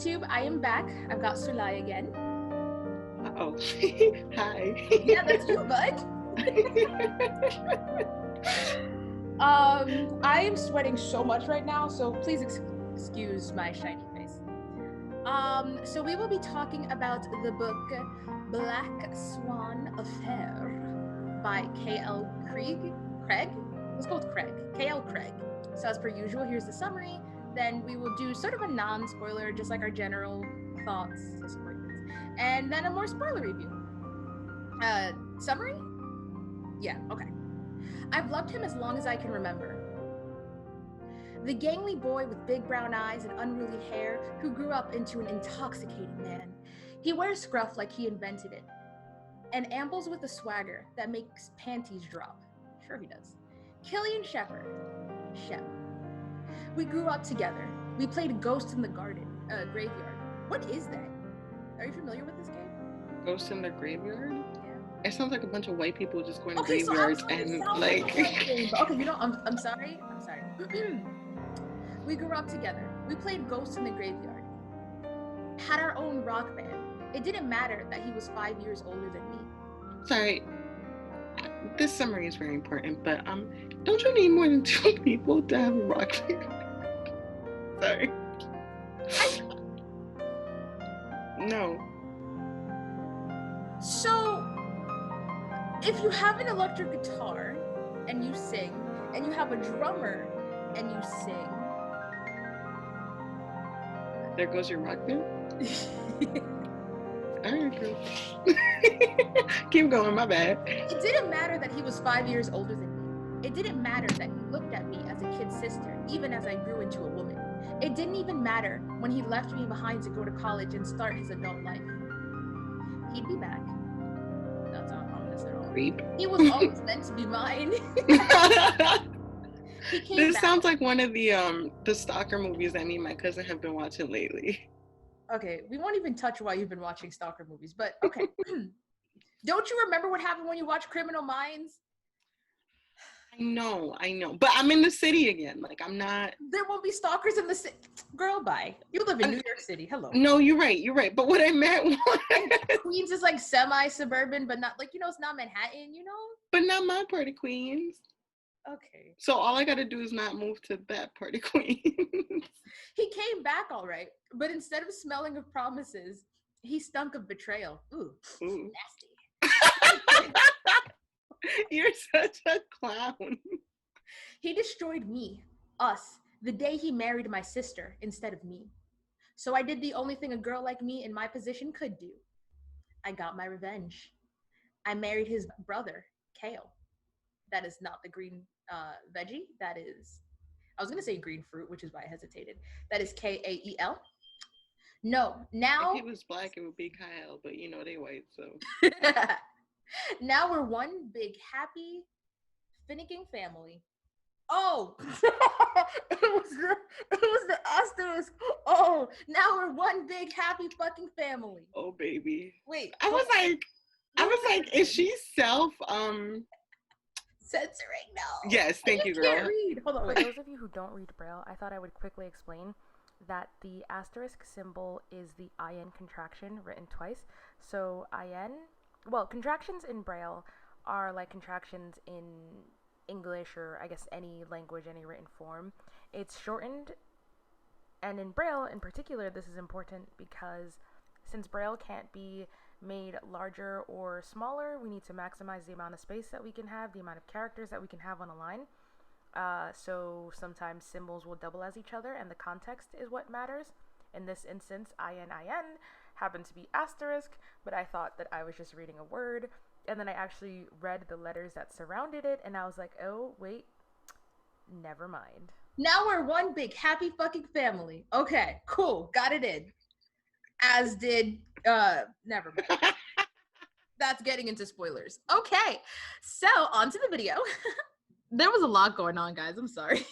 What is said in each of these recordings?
YouTube, I am back. I've got Sulai again. Oh, hi. Yeah, that's you, bud. I am sweating so much right now, so please excuse my shiny face. So we will be talking about the book Black Swan Affair by K.L. Kreig? Let's go with Kreig. K.L. Kreig. So as per usual, here's the summary. Then we will do sort of a non-spoiler, just like our general thoughts, and then a more spoiler review. Summary? Yeah, okay. I've loved him as long as I can remember. The gangly boy with big brown eyes and unruly hair who grew up into an intoxicating man. He wears scruff like he invented it, and ambles with a swagger that makes panties drop. Sure he does. Killian Shepherd. Shep. We grew up together. We played Ghost in the Graveyard. What is that? Are you familiar with this game? Ghost in the Graveyard? Yeah. It sounds like a bunch of white people just going to Okay, graveyards so I'm and like okay, you know, I'm sorry. We grew up together. We played Ghost in the Graveyard. Had our own rock band. It didn't matter that he was 5 years older than me. Sorry. This summary is very important, but don't you need more than 2 people to have a rock band? Sorry. No. So, if you have an electric guitar and you sing, and you have a drummer and you sing, there goes your rock band? Alright, girl. Keep going, my bad. It didn't matter that he was 5 years older than me. It didn't matter that he looked at me as a kid sister, even as I grew into a woman. It didn't even matter when he left me behind to go to college and start his adult life. He'd be back. That's not ominous at all. Creep. He was always meant to be mine. This sounds like one of the stalker movies that me and my cousin have been watching lately. Okay, we won't even touch why you've been watching stalker movies, but okay. Don't you remember what happened when you watched Criminal Minds? I know. But I'm in the city again. Like, I'm not... There won't be stalkers in the city. Girl, bye. You live in New York City. Hello. No, you're right. But what I meant was... Queens is like semi-suburban, but not like, you know, it's not Manhattan, you know? But not my part of Queens. Okay. So all I gotta do is not move to that part of Queens. He came back all right, but instead of smelling of promises, he stunk of betrayal. Ooh. Nasty. You're such a clown. He destroyed me, us, the day he married my sister instead of me. So I did the only thing a girl like me in my position could do. I got my revenge. I married his brother, Kale. That is not the green veggie. That is, I was going to say green fruit, which is why I hesitated. That is Kael. No, now... If he was black, it would be Kyle, but you know, they white, so... Now we're one big, happy, finicking family. Oh! it was the asterisk. Oh, now we're one big, happy fucking family. Oh, baby. Wait. I was like, is she self, censoring? No. Yes, thank you, girl. Can't read. Hold on. For those of you who don't read Braille, I thought I would quickly explain that the asterisk symbol is the IN contraction written twice. So IN, well, contractions in Braille are like contractions in English or I guess any language, any written form. It's shortened, and in Braille in particular, this is important because since Braille can't be made larger or smaller, we need to maximize the amount of space that we can have, the amount of characters that we can have on a line. So sometimes symbols will double as each other and the context is what matters. In this instance, IN happened to be asterisk, but I thought that I was just reading a word, and then I actually read the letters that surrounded it, and I was like, oh, wait, never mind. Now we're one big happy fucking family. Okay, cool, got it in. As did, never mind. That's getting into spoilers. Okay, so on to the video. There was a lot going on, guys. I'm sorry.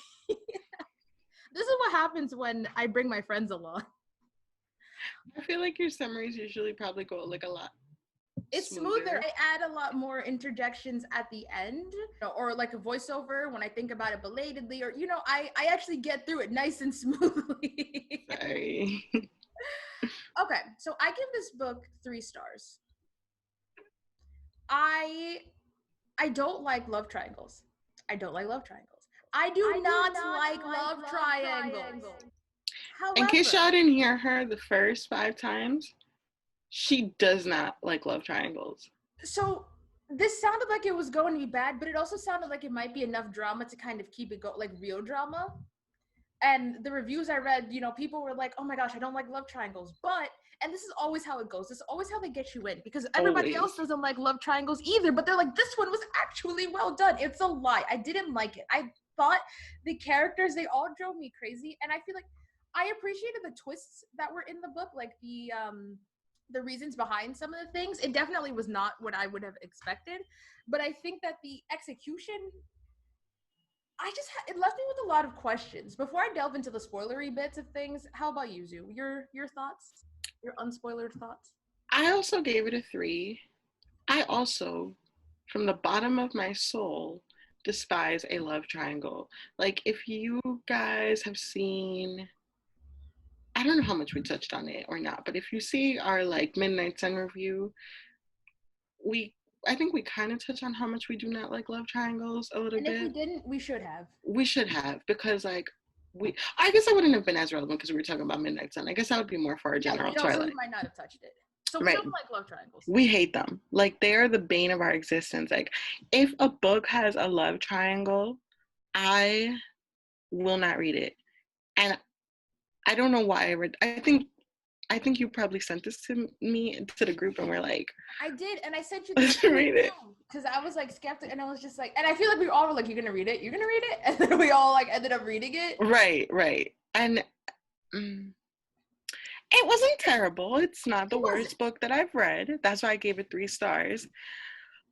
This is what happens when I bring my friends along. I feel like your summaries usually probably go like a lot. It's smoother. I add a lot more interjections at the end, or like a voiceover when I think about it belatedly, or, you know, I actually get through it nice and smoothly. Sorry. Okay, so I give this book 3 stars. I don't like love triangles. I don't like love triangles. I do not like love triangles. In case y'all However, didn't hear her the first 5 times, she does not like love triangles. so this sounded like it was going to be bad, but it also sounded like it might be enough drama to kind of keep it like real drama. And the reviews I read, you know, people were like, "Oh my gosh, I don't like love triangles." But and this is always how it goes. This is always how they get you in because everybody else doesn't like love triangles either. But they're like, "This one was actually well done." It's a lie. I didn't like it. I thought the characters, they all drove me crazy, and I feel like I appreciated the twists that were in the book, like the reasons behind some of the things. It definitely was not what I would have expected, but I think that the execution, it left me with a lot of questions. Before I delve into the spoilery bits of things, how about you, Zoo? Your thoughts? Your unspoilered thoughts? I also gave it a 3. I also, from the bottom of my soul, despise a love triangle. Like, if you guys have seen, I don't know how much we touched on it or not, but if you see our like Midnight Sun review, I think we kind of touch on how much we do not like love triangles a little bit. And if we didn't, we should have. We should have, because like I guess I wouldn't have been as relevant because we were talking about Midnight Sun. I guess that would be more for our general Twilight. So we might not have touched it. So we don't like love triangles. We hate them. Like, they are the bane of our existence. Like, if a book has a love triangle, I will not read it. And I don't know why I think you probably sent this to me, to the group, and we're like, I did, and I sent you this read it, because I was like skeptic, and I was just like, and I feel like we all were like, "You're gonna read it? You're gonna read it?" And then we all like ended up reading it. Right. And it wasn't terrible. It's not the worst book that I've read. That's why I gave it 3 stars.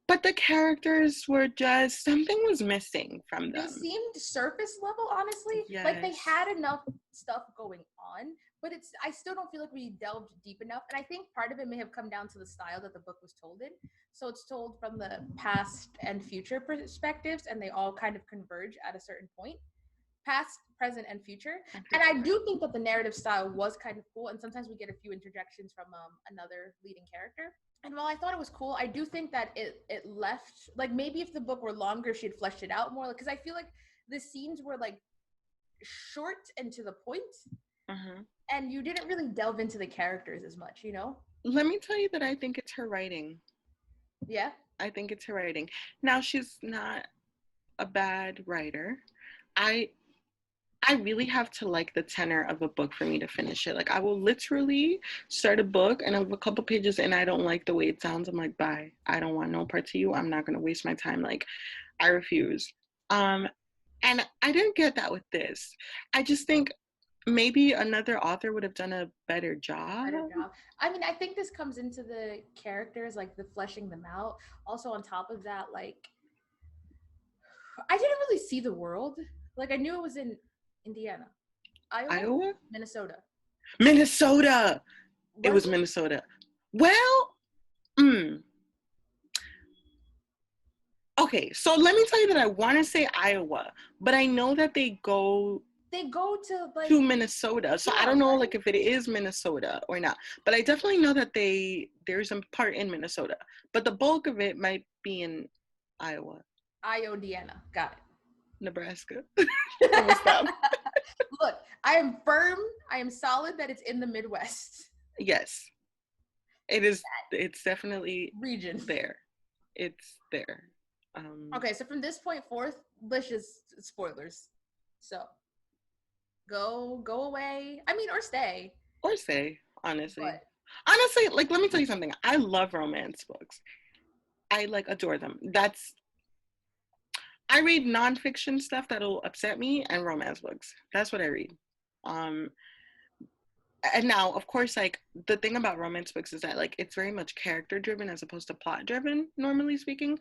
But the characters were just, something was missing from them. They seemed surface level, honestly. Yes. Like they had enough stuff going on, but I still don't feel like we delved deep enough. And I think part of it may have come down to the style that the book was told in. So it's told from the past and future perspectives, and they all kind of converge at a certain point. Past, present, and future. And I do think that the narrative style was kind of cool, and sometimes we get a few interjections from another leading character. And while I thought it was cool, I do think that it left, like, maybe if the book were longer, she'd fleshed it out more, because I feel like the scenes were like short and to the point, and you didn't really delve into the characters as much, you know? Let me tell you that I think it's her writing. Yeah? I think it's her writing. Now, she's not a bad writer. I really have to like the tenor of a book for me to finish it. Like, I will literally start a book, and of a couple pages in, I don't like the way it sounds. I'm like, bye. I don't want no part to you. I'm not going to waste my time. Like, I refuse. And I didn't get that with this. I just think maybe another author would have done a better job. I mean, I think this comes into the characters, like the fleshing them out. Also, on top of that, like, I didn't really see the world. Like, I knew it was in Indiana. Iowa? Minnesota. It was Minnesota. Well, okay, so let me tell you that I want to say Iowa, but I know that they go to like Minnesota, so I don't know like if it is Minnesota or not, but I definitely know that there's a part in Minnesota, but the bulk of it might be in Iowa. Indiana, got it. Nebraska. Look, I am firm, I am solid that it's in the Midwest. Yes, it is. It's definitely region there. It's there. Okay, so from this point forth, let's just spoilers. So go away. I mean, or stay. Honestly. But honestly, like, let me tell you something. I love romance books. I like adore them. I read nonfiction stuff that'll upset me, and romance books. That's what I read. And now, of course, like, the thing about romance books is that, like, it's very much character driven as opposed to plot driven, normally speaking.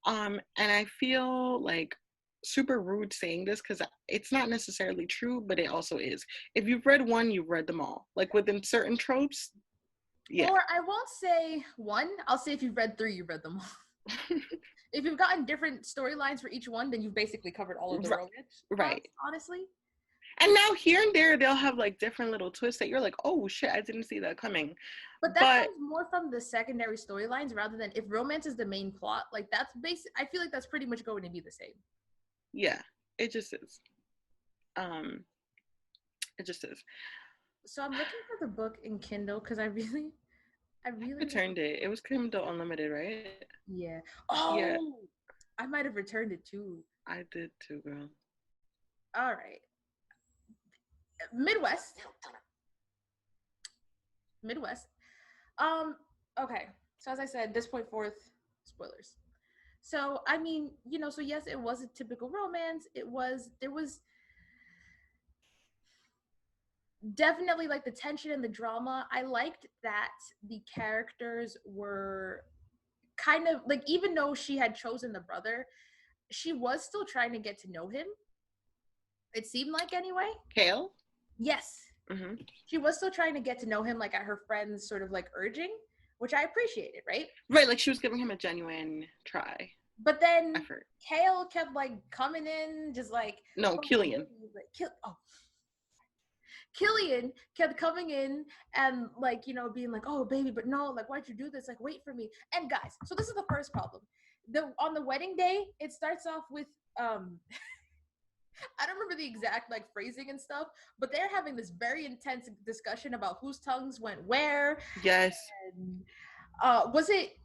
And I feel like super rude saying this because it's not necessarily true, but it also is. If you've read one, you've read them all. Like, within certain tropes, yeah. Or I won't say one. I'll say if you've read 3, you've read them all. If you've gotten different storylines for each one, then you've basically covered all of the romance. Right. Honestly. And now here and there, they'll have like different little twists that you're like, oh shit, I didn't see that coming. But that comes more from the secondary storylines rather than if romance is the main plot. Like that's basic. I feel like that's pretty much going to be the same. Yeah, it just is. It just is. So I'm looking for the book in Kindle because I really returned it. It was Kindle Unlimited, right? Yeah. Oh, yeah. I might have returned it too. I did too, girl. All right. Midwest. Okay. So as I said, this point forth, spoilers. So I mean, so yes, it was a typical romance. There was definitely like the tension and the drama. I liked that the characters were kind of like, even though she had chosen the brother, she was still trying to get to know him. It seemed like, anyway. Kale? Yes. Mm-hmm. She was still trying to get to know him, like at her friend's sort of like urging, which I appreciated, right? Right, like she was giving him a genuine try. But then effort. Kale kept like coming in, just like Killian. Killian kept coming in and like, being like, oh baby, but no, like, why'd you do this? Like, wait for me. And guys, so this is the first problem. On the wedding day, it starts off with I don't remember the exact like phrasing and stuff, but they're having this very intense discussion about whose tongues went where. Yes. And, was it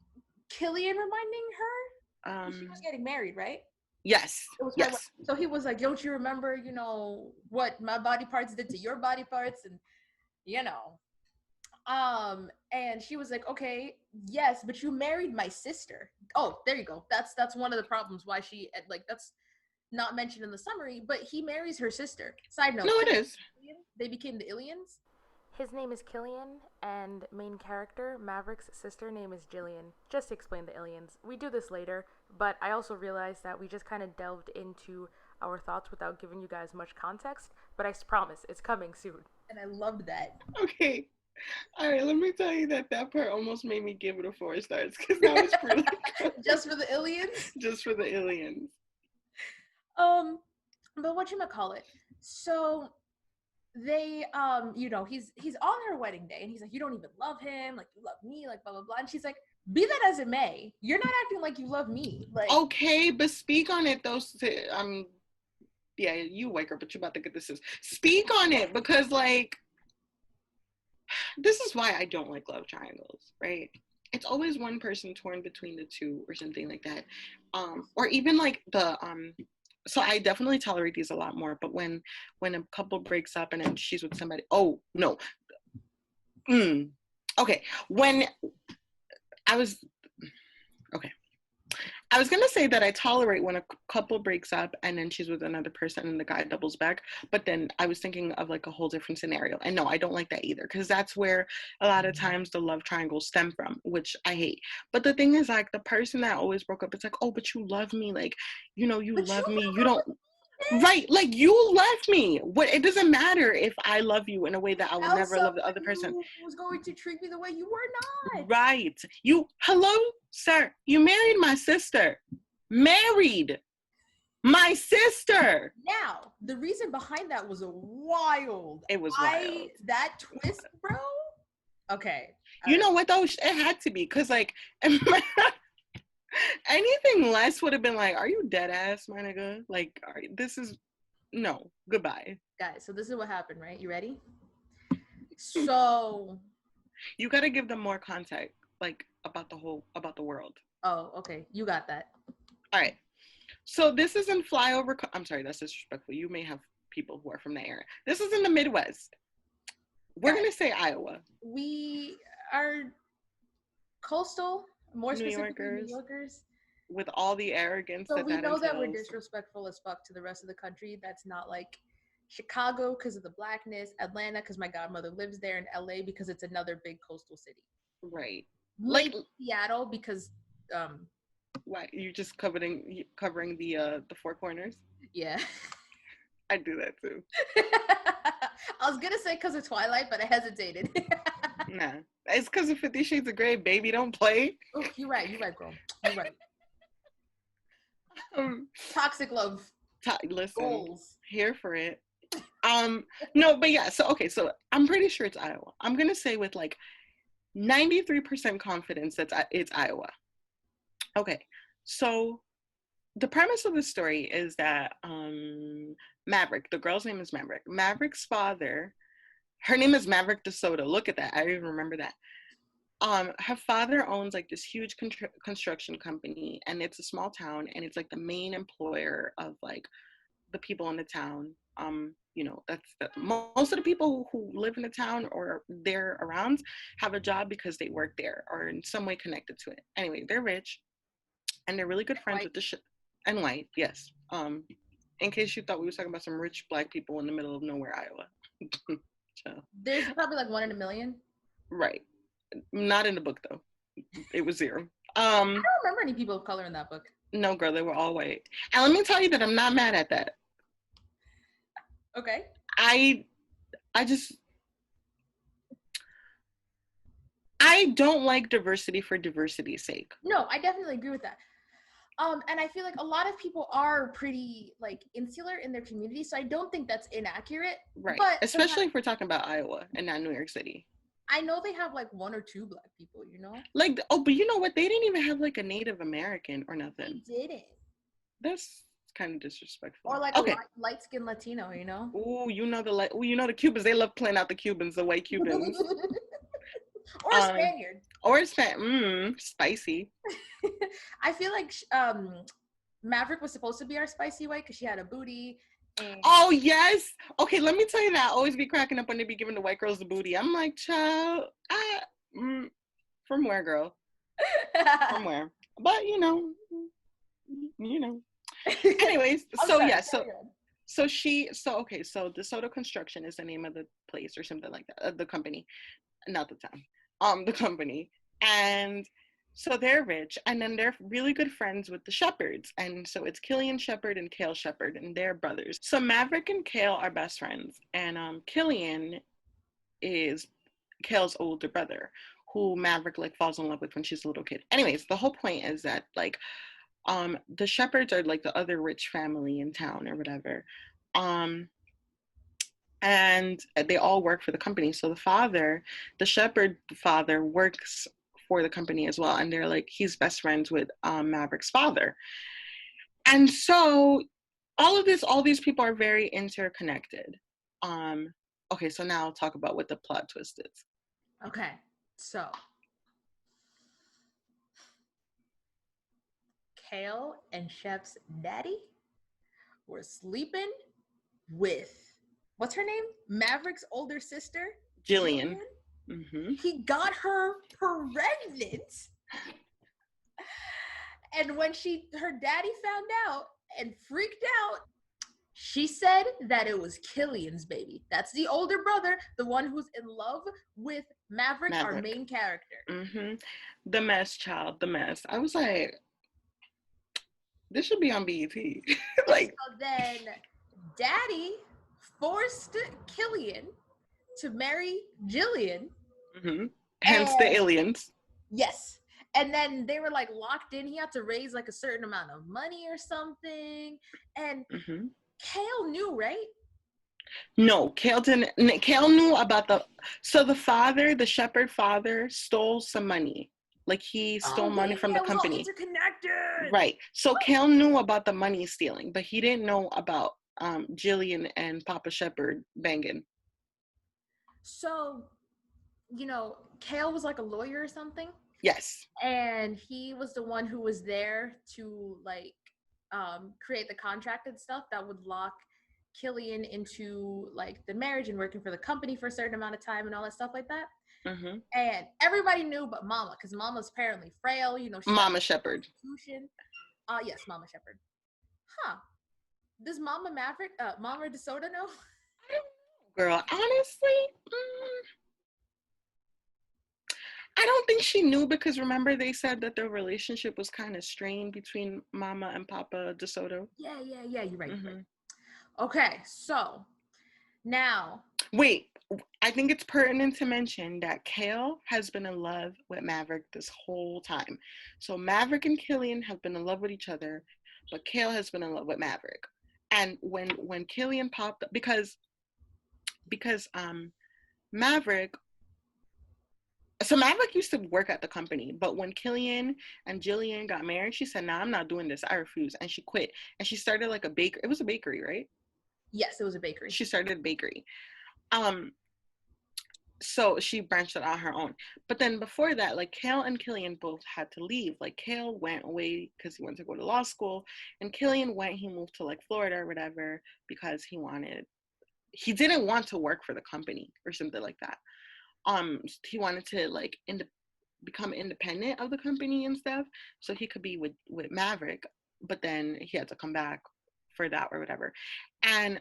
Killian reminding her? She was getting married, right? Yes. Yes. So he was like, don't you remember, what my body parts did to your body parts? And, and she was like, okay, yes, but you married my sister. Oh, there you go. That's one of the problems why she, like, that's not mentioned in the summary, but he marries her sister. Side note. No, it is. They became the Illians. His name is Killian, and main character, Maverick's sister name is Jillian. Just to explain the Illians. We do this later, but I also realized that we just kind of delved into our thoughts without giving you guys much context, but I promise, it's coming soon. And I loved that. Okay. All right, let me tell you that part almost made me give it a 4 stars, because that was really good. Just for the Illians? Just for the Illians. But whatchamacallit? So they he's on her wedding day and he's like, you don't even love him, like you love me, like blah blah blah. And she's like, be that as it may, you're not acting like you love me. Like, okay, but speak on it though. Yeah, you wake up, but you're about to get this. Speak on it, because like, this is why I don't like love triangles, right? It's always one person torn between the two or something like that. Or even like the so I definitely tolerate these a lot more, but when a couple breaks up and then she's with somebody, oh no. Okay, when I was gonna say that I tolerate when a couple breaks up and then she's with another person and the guy doubles back, but then I was thinking of like a whole different scenario. And no, I don't like that either, because that's where a lot of times the love triangles stem from, which I hate. But the thing is, like, the person that always broke up, it's like, oh, but you love me, like, you love me, you don't. Right, like, you love me. What? It doesn't matter if I love you in a way that I will never love the other person. Was going to treat me the way you were not. Right. Hello, sir. You married my sister. Married my sister. Now, the reason behind that was wild. It was wild. That twist, bro. Okay. You know what though? It had to be, because like. Anything less would have been like, are you dead ass, my nigga? Like, no, goodbye. Guys, so this is what happened, right? You ready? So. You got to give them more context, like, about the world. Oh, okay. You got that. All right. So this is in flyover. I'm sorry, that's disrespectful. You may have people who are from that area. This is in the Midwest. We're going to say Iowa. We are coastal. More specifically, New Yorkers. With all the arrogance. So we know that we're disrespectful as fuck to the rest of the country. That's not like Chicago because of the blackness, Atlanta because my godmother lives there, and LA because it's another big coastal city. Right. Like Seattle because why you just covering the four corners? Yeah. I do that too. I was gonna say because of Twilight, but I hesitated. Nah, it's because of 50 Shades of Grey, baby. Don't play. Oh, you're right, girl. You're right. Toxic love. Listen, goals. Here for it. No, but yeah, so okay, so I'm pretty sure it's Iowa. I'm gonna say with like 93% confidence that it's Iowa. Okay, so the premise of the story is that Maverick, the girl's name is Maverick. Maverick's father, her name is Maverick DeSoto. Look at that. I even remember that. Her father owns like this huge construction company, and it's a small town, and it's like the main employer of like the people in the town. You know, that's most of the people who live in the town or they're around have a job because they work there or in some way connected to it. Anyway, they're rich and they're really good friends with the and white, yes. In case you thought we were talking about some rich black people in the middle of nowhere, Iowa. So, there's probably like 1 in a million. Right. Not in the book though. It was 0. I don't remember any people of color in that book. No, girl, they were all white. And let me tell you that I'm not mad at that. Okay. I don't like diversity for diversity's sake. No, I definitely agree with that. And I feel like a lot of people are pretty like insular in their community, so I don't think that's inaccurate. Right. But especially if we're talking about Iowa and not New York City. I know they have like 1 or 2 black people, you know? Like, oh, but you know what? They didn't even have like a Native American or nothing. They didn't. That's kind of disrespectful. Or like a light-skinned Latino, you know? Oh, you know the Cubans. They love playing out the Cubans, the white Cubans. Or a Spaniard. Or spicy. I feel like Maverick was supposed to be our spicy white because she had a booty. And... Oh, yes. Okay, let me tell you that. I always be cracking up when they be giving the white girls the booty. I'm like, child, from where, girl? From where? But, you know. Anyways, so yeah, so DeSoto Construction is the name of the place or something like that, the company, not the town, the company. And so they're rich, and then they're really good friends with the Shepherds. And so it's Killian Shepherd and Cale Shepherd, and they're brothers. So Maverick and Cale are best friends, and Killian is Cale's older brother, who Maverick like falls in love with when she's a little kid. Anyways, the whole point is that like the Shepherds are like the other rich family in town or whatever. And they all work for the company. So the Shepherd father works for the company as well. And they're like, he's best friends with Maverick's father. And so all these people are very interconnected. Okay, so now I'll talk about what the plot twist is. Okay, so Cale and Shep's daddy were sleeping with, what's her name? Maverick's older sister? Jillian. Mm-hmm. He got her pregnant. And when her daddy found out and freaked out, she said that it was Killian's baby. That's the older brother, the one who's in love with Maverick. Our main character. Mm-hmm. The mess, child, the mess. I was like, this should be on BET. Like, so then daddy forced Killian to marry Jillian. Mm-hmm. Hence the aliens. Yes. And then they were like locked in. He had to raise like a certain amount of money or something. And Cale knew, right? No, Cale didn't. Cale knew about the father, the Shepherd father, stole some money. Like he stole money from the company. Interconnected. Right. So Cale knew about the money stealing, but he didn't know about Jillian and Papa Shepherd banging. So, you know, Cale was like a lawyer or something. Yes. And he was the one who was there to like create the contract and stuff that would lock Killian into like the marriage and working for the company for a certain amount of time and all that stuff like that. Mm-hmm. And everybody knew but Mama, because Mama's apparently frail, you know. Mama Shepherd. Yes, Mama Shepherd. Huh. Does Mama DeSoto know? I don't know, girl. Honestly, I don't think she knew, because remember they said that the relationship was kind of strained between Mama and Papa DeSoto. Yeah, you're right. Mm-hmm. Right. Okay, so now. Wait, I think it's pertinent to mention that Cale has been in love with Maverick this whole time. So Maverick and Killian have been in love with each other, but Cale has been in love with Maverick. And when Killian popped up, because because Maverick used to work at the company, but when Killian and Jillian got married, she said, "Nah, I'm not doing this. I refuse." And she quit. And she started like a bakery. It was a bakery, right? Yes, it was a bakery. She started a bakery. So she branched it out on her own. But then before that, like Kale and Killian both had to leave. Like Kale went away because he wanted to go to law school, and Killian he moved to like Florida or whatever because he didn't want to work for the company or something like that. He wanted to like become independent of the company and stuff, so he could be with Maverick. But then he had to come back for that or whatever. And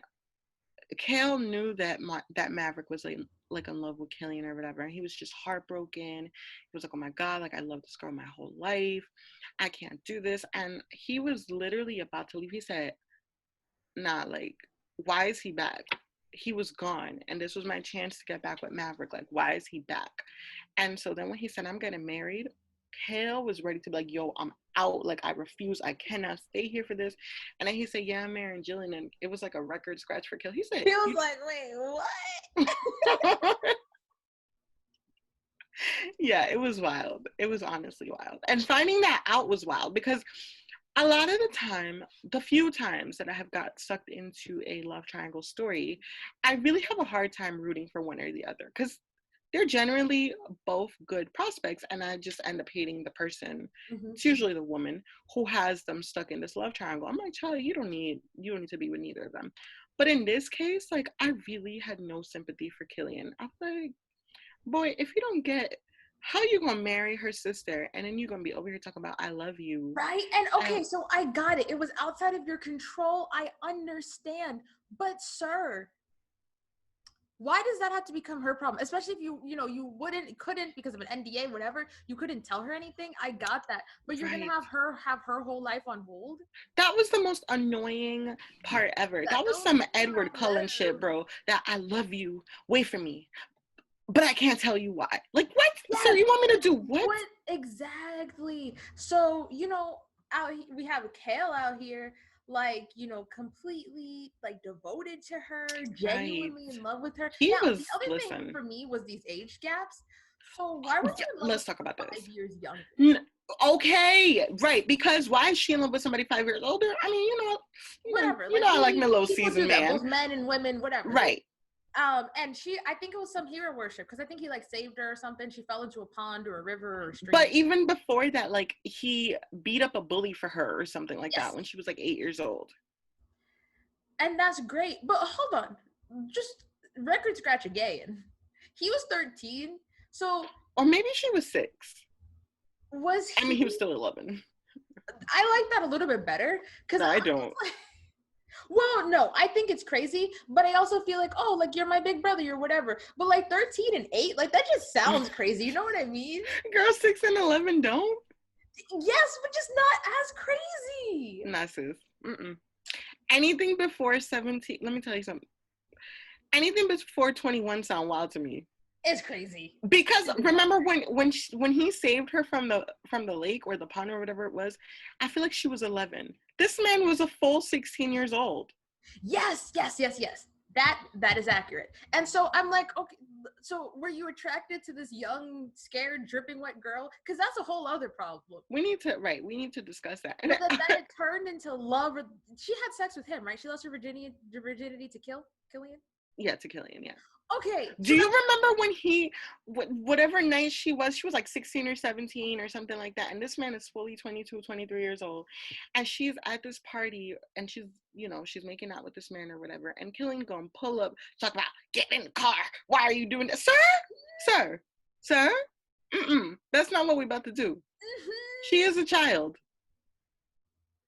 Kale knew that that Maverick was like in love with Killian or whatever, and he was just heartbroken. He was like, "Oh my God, like I love this girl my whole life. I can't do this." And he was literally about to leave. He said, "Nah, like, why is he back? He was gone, and this was my chance to get back with Maverick. Like, why is he back?" And so then when he said, "I'm getting married," Kale was ready to be like, "Yo, I'm out. Like, I refuse. I cannot stay here for this." And then he said, "Yeah, I'm marrying Jillian." And it was like a record scratch for Kale. He said, He was like, "Wait, what?" Yeah, it was wild. It was honestly wild. And finding that out was wild because a lot of the time, the few times that I have got sucked into a love triangle story, I really have a hard time rooting for one or the other because they're generally both good prospects, and I just end up hating the person. Mm-hmm. It's usually the woman who has them stuck in this love triangle. I'm like, child, you don't need to be with neither of them. But in this case, like, I really had no sympathy for Killian. I'm like, boy, if you don't get how you gonna marry her sister and then you're gonna be over here talking about I love you. Right? And okay, so I got it. It was outside of your control. I understand. But sir, why does that have to become her problem? Especially if you couldn't because of an NDA, whatever, you couldn't tell her anything. I got that. But you're gonna have her whole life on hold? That was the most annoying part ever. That was some Edward Cullen shit, bro. That I love you. Wait for me. But I can't tell you why. Like, what? Yes. So you want me to do what? What exactly? So, we have Kale out here, like, completely, like, devoted to her, genuinely in love with her. The other thing for me was these age gaps. So why was he in love let's talk about 5 this. years younger? Okay, right, because why is she in love with somebody 5 years older? I mean, whatever. I like my little seasoned man. Both men and women, whatever. Right. And I think it was some hero worship because I think he like saved her or something. She fell into a pond or a river or a stream. But even before that, like he beat up a bully for her or something like that when she was like 8 years old. And that's great. But hold on, just record scratch again. He was 13, so or maybe she was 6. Was he? I mean, he was still 11. I like that a little bit better because I don't. Well, no, I think it's crazy, but I also feel like, oh, like you're my big brother, you're whatever. But like 13 and 8, like that just sounds crazy. You know what I mean? Girl, 6 and 11 don't. Yes, but just not as crazy. Nah, sis. Anything before 17, let me tell you something. Anything before 21 sound wild to me. It's crazy. Because remember when he saved her from the lake or the pond or whatever it was, I feel like she was 11. This man was a full 16 years old. Yes. That is accurate. And so I'm like, okay, so were you attracted to this young, scared, dripping wet girl? Because that's a whole other problem. We need to discuss that. But then it turned into love. She had sex with him, right? She lost her virginity to Killian? Yeah, to Killian, yeah. Okay. Do you remember when whatever night she was like 16 or 17 or something like that, and this man is fully 22, 23 years old, and she's at this party and she's making out with this man or whatever, and Killian gonna pull up, talk about, get in the car, why are you doing that? Sir, that's not what we're about to do. She is a child.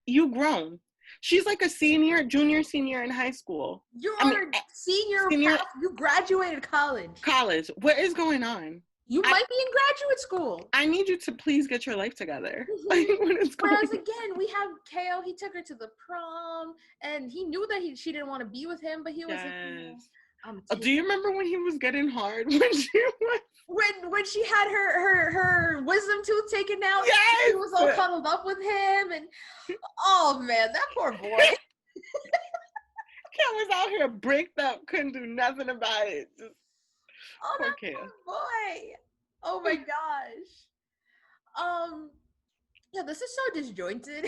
You grown. She's like a junior, senior in high school. You're on a senior path. You graduated college. What is going on? You might be in graduate school. I need you to please get your life together. Like, what is going Whereas again, we have Ko. He took her to the prom, and he knew that she didn't want to be with him, but he was like, do you remember when he was getting hard when she was? When she had her wisdom tooth taken out, yes! She was all cuddled up with him, and oh man, that poor boy. was out here bricked up, couldn't do nothing about it. Just Oh, poor that Kale. poor boy. Oh my gosh. Yeah, this is so disjointed.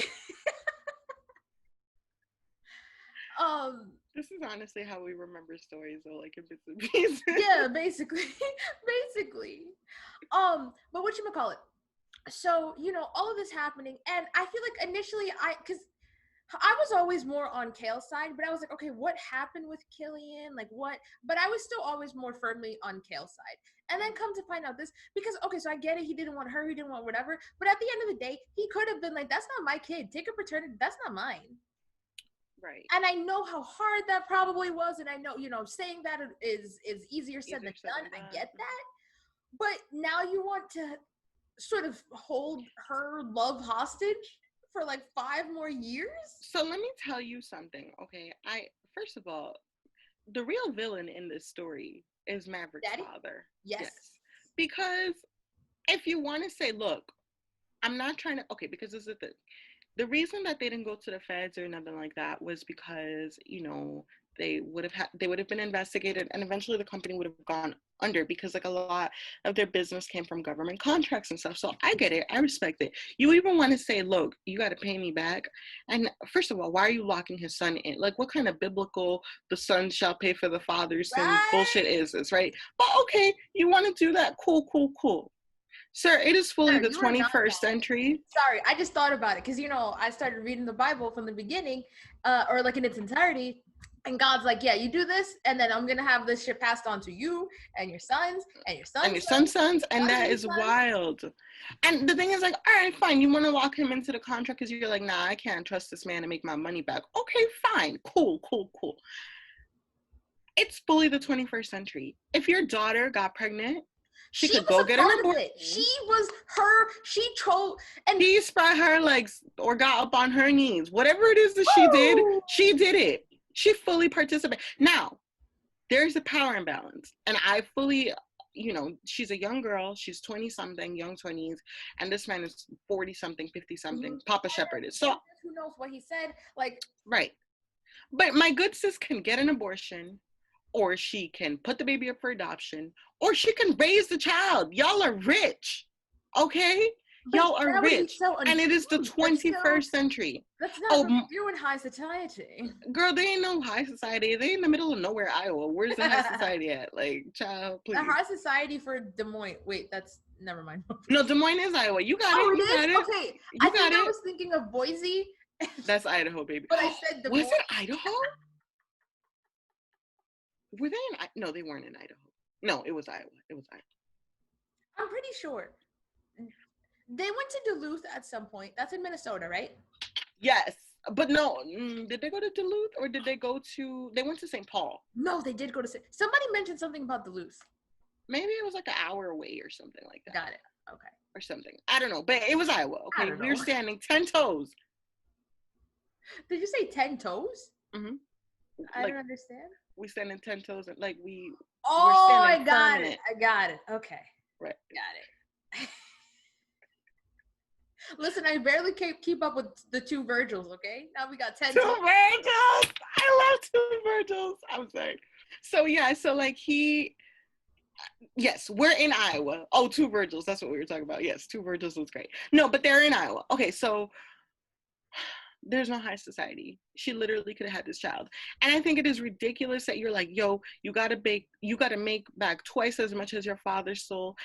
This is honestly how we remember stories, though, like in bits and pieces. Yeah, basically. Basically. But whatchamacallit? So, all of this happening, and I feel like initially because I was always more on Kale's side, but I was like, okay, what happened with Killian? Like what? But I was still always more firmly on Kale's side. And then come to find out this, because, okay, so I get it. He didn't want her. He didn't want whatever. But at the end of the day, he could have been like, that's not my kid. Take a paternity. That's not mine. Right. And I know how hard that probably was. And I know, saying that is easier said than done. I get that. But now you want to sort of hold her love hostage for like 5 more years? So let me tell you something, okay? First of all, the real villain in this story is Maverick's Daddy? father. Yes. Because if you want to say, look, I'm not trying to, okay, because this is the reason that they didn't go to the feds or nothing like that was because, they would have been investigated, and eventually the company would have gone under, because like a lot of their business came from government contracts and stuff. So I get it. I respect it. You even want to say, look, you got to pay me back. And first of all, why are you locking his son in? Like, what kind of biblical the son shall pay for the father's sin bullshit is this, right? But okay, you want to do that. Cool. Sir, it is fully the 21st century. Sorry, I just thought about it because, I started reading the Bible from the beginning, or like in its entirety. And God's like, yeah, you do this, and then I'm going to have this shit passed on to you and your sons and your sons. And your son's, and that is wild. And the thing is, like, all right, fine. You want to lock him into the contract because you're like, nah, I can't trust this man to make my money back. Okay, fine. Cool. It's fully the 21st century. If your daughter got pregnant, she could go get an abortion. She told, and she spread her legs or got up on her knees. Whatever it is that she did it. She fully participated. Now, there's a power imbalance. And I fully, she's a young girl. She's 20-something, young 20s. And this man is 40-something, 50-something. Papa Shepherd is. So who knows what he said? Like, right. But my good sis can get an abortion, or she can put the baby up for adoption, or she can raise the child. Y'all are rich, okay? But y'all are rich, and it is the 21st century. That's not you're in high society. Girl, they ain't no high society. They in the middle of nowhere, Iowa. Where's the high society at? Like, child, please. The high society for Des Moines. Wait, that's never mind. No, Des Moines is Iowa. You got it. You got it. Okay, I think I was thinking of Boise. That's Idaho, baby. But I said Des Moines. Was it Idaho? Were they in? No, they weren't in Idaho. No, it was Iowa. I'm pretty sure. They went to Duluth at some point. That's in Minnesota, right? Yes. But no, did they go to Duluth, or did they they went to St. Paul? No, they did go to somebody mentioned something about Duluth. Maybe it was like an hour away or something like that. Got it. Okay. Or something. I don't know, but it was Iowa, okay? We were standing 10 toes. Did you say 10 toes? Mm-hmm. I don't understand. We standing 10 toes, and like we. Oh, I got it. Okay. Right. Got it. Listen, I barely keep up with the 2 Virgils, okay? Now we got 10 2 Virgils! I love 2 Virgils. I'm sorry. So, yeah, so like yes, we're in Iowa. Oh, 2 Virgils. That's what we were talking about. Yes, 2 Virgils was great. No, but they're in Iowa. Okay, so there's no high society. She literally could have had this child. And I think it is ridiculous that you're like, yo, you gotta make back twice as much as your father stole,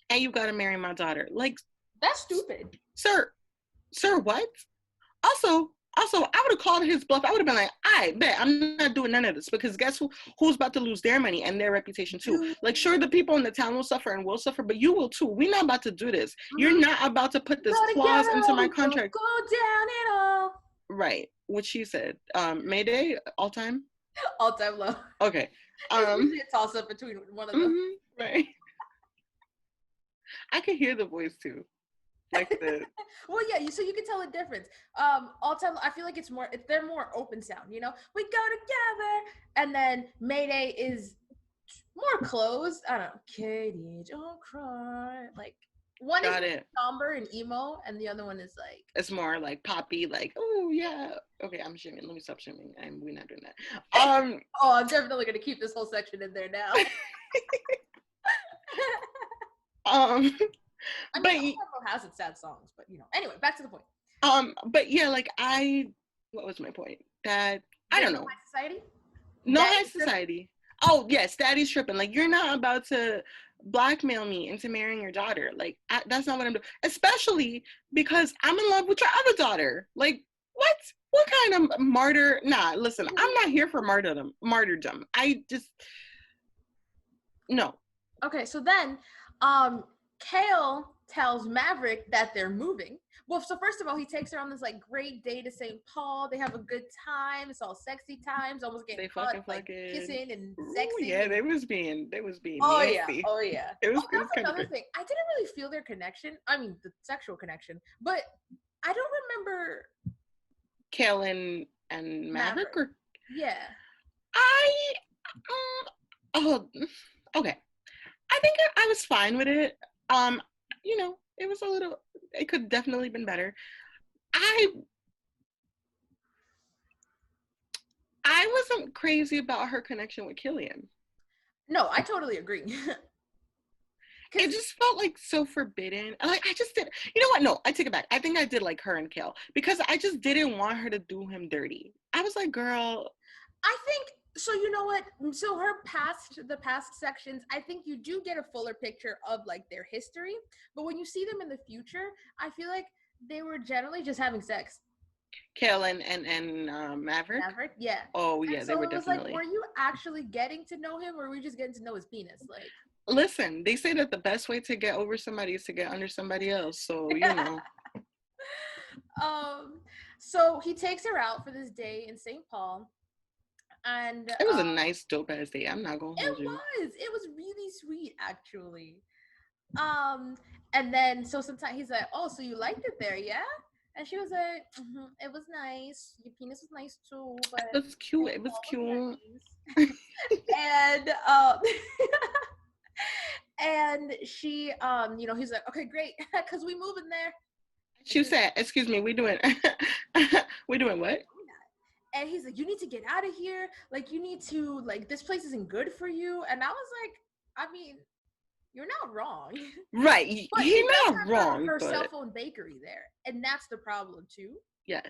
and you gotta marry my daughter. Like, that's stupid. Sir, what? Also, I would have called his bluff. I would have been like, I bet I'm not doing none of this, because guess who's about to lose their money and their reputation too? Like, sure, the people in the town will suffer and will suffer, but you will too. We're not about to do this. You're not about to put this clause into my contract. Go down it all. Right. What she said. Mayday, all time? All time low. Okay. It's usually a toss up between one of them. Right. I can hear the voice too. Like the well, yeah, so you can tell the difference. All time, I feel like they're more open sound, we go together, and then Mayday is more closed. I don't know, Katie, don't cry, like, One Got is it. somber and emo, and the other one is like It's more like poppy, like, oh yeah. Okay, I'm shimming. Let me stop shimming. We're not doing that. oh, I'm definitely gonna keep this whole section in there now. I mean, but Alejandro has its sad songs, but anyway, back to the point. But yeah, like what was my point? That I don't know. High society? No high society. Oh yes, daddy's tripping. Like, you're not about to blackmail me into marrying your daughter. Like, that's not what I'm doing. Especially because I'm in love with your other daughter. Like, what? What kind of martyr? Nah, listen, I'm not here for martyrdom. I just no. Okay, so then, Kale tells Maverick that they're moving. Well, so first of all, he takes her on this like great day to St. Paul. They have a good time. It's all sexy times, almost getting caught, like kissing and sexing. Ooh, yeah, they was being oh nasty. Yeah. It was that's kind another of thing. I didn't really feel their connection. I mean, the sexual connection, but I don't remember Kale and Maverick. Or yeah. Okay. I think I was fine with it. It was it could definitely been better. I wasn't crazy about her connection with Killian. No, I totally agree. It just felt like so forbidden. Like, I just did. You know what? No, I take it back. I think I did like her and Kale because I just didn't want her to do him dirty. I was like, girl. I think so. You know what? So the past sections, I think you do get a fuller picture of like their history. But when you see them in the future, I feel like they were generally just having sex. Kale and Maverick? Maverick, yeah. Oh yeah, so they were it was definitely. Like, were you actually getting to know him, or were we just getting to know his penis? Like, listen, they say that the best way to get over somebody is to get under somebody else. So So he takes her out for this day in St. Paul. And it was a nice dope ass day. I'm not gonna hold you. It was really sweet, actually. And then so sometimes he's like, oh, so you liked it there, yeah? And she was like, it was nice. Your penis was nice too, but it was cute. It was cute. And and she he's like, okay, great, because we moving there. She said, excuse me, we doing what? And he's like, you need to get out of here. Like, you need to, like, this place isn't good for you. And I was like, I mean, you're not wrong. Right. But you're not wrong. Her cell phone bakery there. And that's the problem, too. Yes.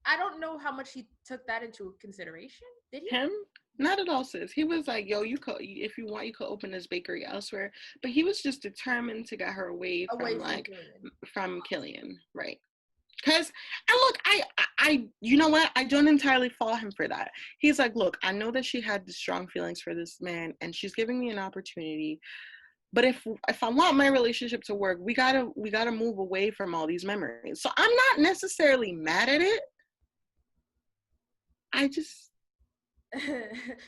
I don't know how much he took that into consideration. Did he? Him? Not at all, sis. He was like, yo, you could, if you want, you could open this bakery elsewhere. But he was just determined to get her away from Killian. Right. Because, and look, I, you know what? I don't entirely fault him for that. He's like, look, I know that she had strong feelings for this man, and she's giving me an opportunity. But if I want my relationship to work, we gotta move away from all these memories. So I'm not necessarily mad at it. I just.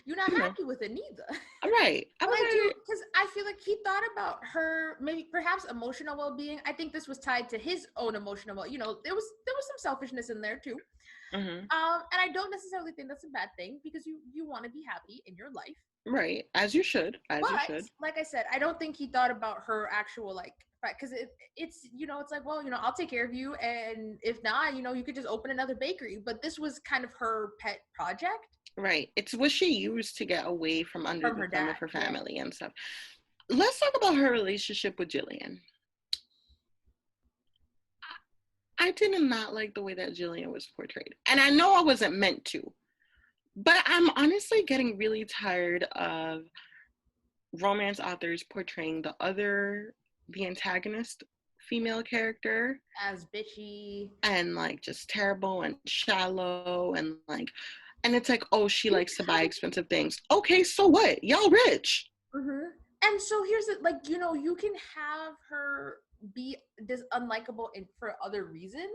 You're not happy with it neither. Right. Because I feel like he thought about her, maybe perhaps emotional well-being. I think this was tied to his own emotional there was some selfishness in there too. Mm-hmm. And I don't necessarily think that's a bad thing, because you want to be happy in your life. Right. As you should. Like I said, I don't think he thought about her actual because it's it's like, well, I'll take care of you, and if not, you could just open another bakery. But this was kind of her pet project. Right. It's what she used to get away from under the thumb of her family and stuff. Let's talk about her relationship with Jillian. I did not like the way that Jillian was portrayed. And I know I wasn't meant to. But I'm honestly getting really tired of romance authors portraying the antagonist female character as bitchy and just terrible and shallow and it's like, oh, she likes to buy expensive things. Okay, so what? Y'all rich. Mm-hmm. And so here's it, you can have her be this unlikable for other reasons.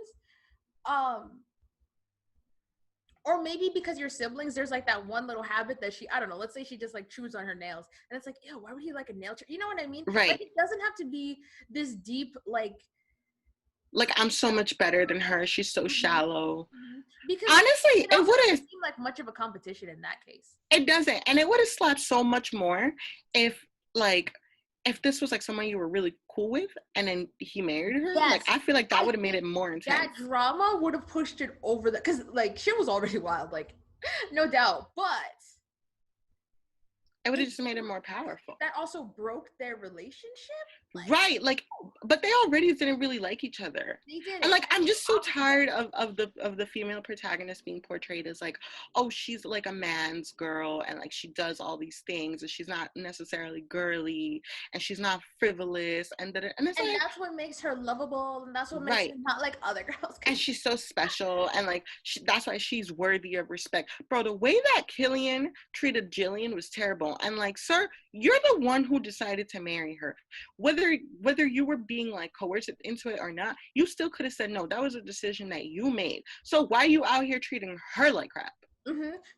Or maybe because your siblings, there's that one little habit that I don't know, let's say she just chews on her nails. And it's like, ew, why would he like a nail chew? You know what I mean? Right. It doesn't have to be this deep, I'm so much better than her. She's so shallow. Mm-hmm. Because honestly, it wouldn't seem like much of a competition in that case. It doesn't. And it would have slapped so much more if if this was like someone you were really cool with and then he married her, Yes. like I feel like that would have made it more intense. That drama would have pushed it over because like shit was already wild, like no doubt, but it would have just made it more powerful. That also broke their relationship. Like, right, like, but they already didn't really like each other. They did. And like, I'm just so tired of the female protagonist being portrayed as like, oh, she's like a man's girl, and like she does all these things, and she's not necessarily girly, and she's not frivolous, and it's like, that's what makes her lovable, and that's what makes her not like other girls. And she's so special, and like that's why she's worthy of respect, bro. The way that Killian treated Jillian was terrible, and like, sir, you're the one who decided to marry her, whether you were being like coerced into it or not. You still could have said no. That was a decision that you made. So why are you out here treating her like crap?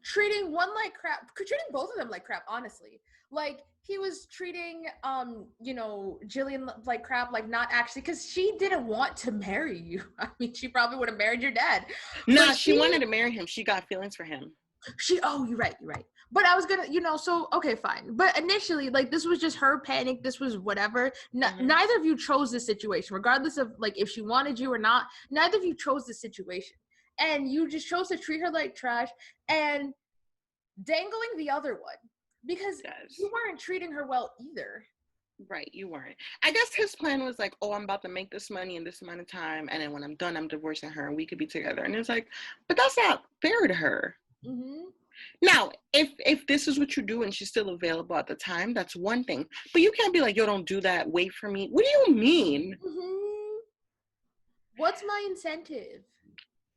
Treating one like crap, treating both of them like crap, honestly. Like he was treating Jillian like crap, like not actually, because she didn't want to marry you. I mean, she probably would have married your dad. Nah, she wanted to marry him. She got feelings for him. You're right. But I was gonna, so okay, fine. But initially, like, this was just her panic. This was whatever. Neither of you chose this situation, regardless of like if she wanted you or not. Neither of you chose this situation, and you just chose to treat her like trash and dangling the other one because you weren't treating her well either. Right, you weren't. I guess his plan was like, oh, I'm about to make this money in this amount of time, and then when I'm done, I'm divorcing her, and we could be together. And it's like, but that's not fair to her. Now, if this is what you do and she's still available at the time, that's one thing. But you can't be like, yo, don't do that. Wait for me. What do you mean? What's my incentive?